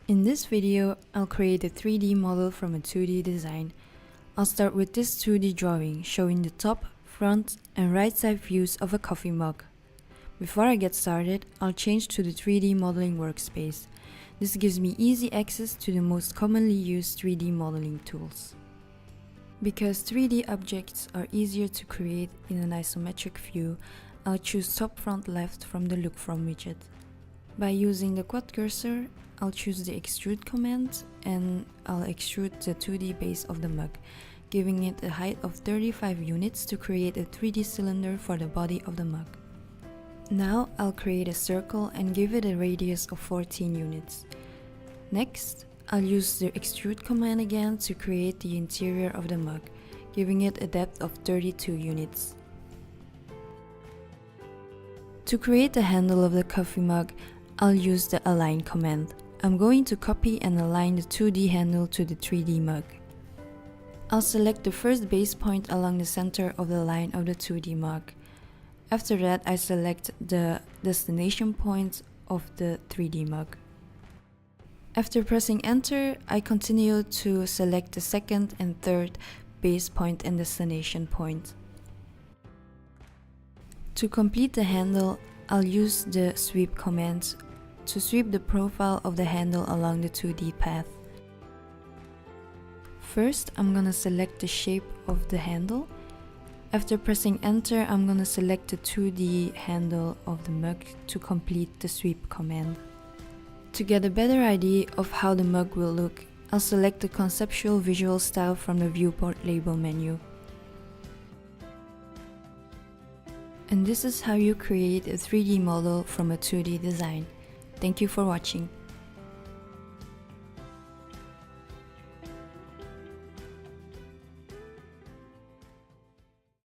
In this video, I'll create a 3D model from a 2D design. I'll start with this 2D drawing showing the top, front and right side views of a coffee mug. Before I get started, I'll change to the 3D modeling workspace. This gives me easy access to the most commonly used 3D modeling tools. Because 3D objects are easier to create in an isometric view, I'll choose top front left from the Look From widget. By using the quad cursor, I'll choose the extrude command and I'll extrude the 2D base of the mug, giving it a height of 35 units to create a 3D cylinder for the body of the mug. Now I'll create a circle and give it a radius of 14 units. Next, I'll use the extrude command again to create the interior of the mug, giving it a depth of 32 units. To create the handle of the coffee mug, I'll use the align command. I'm going to copy and align the 2D handle to the 3D mug. I'll select the first base point along the center of the line of the 2D mug. After that, I select the destination point of the 3D mug. After pressing enter, I continue to select the second and third base point and destination point. To complete the handle, I'll use the sweep command to sweep the profile of the handle along the 2D path. First, I'm gonna select the shape of the handle. After pressing enter, I'm gonna select the 2D handle of the mug to complete the sweep command. To get a better idea of how the mug will look, I'll select the conceptual visual style from the viewport label menu. And this is how you create a 3D model from a 2D design. Thank you for watching.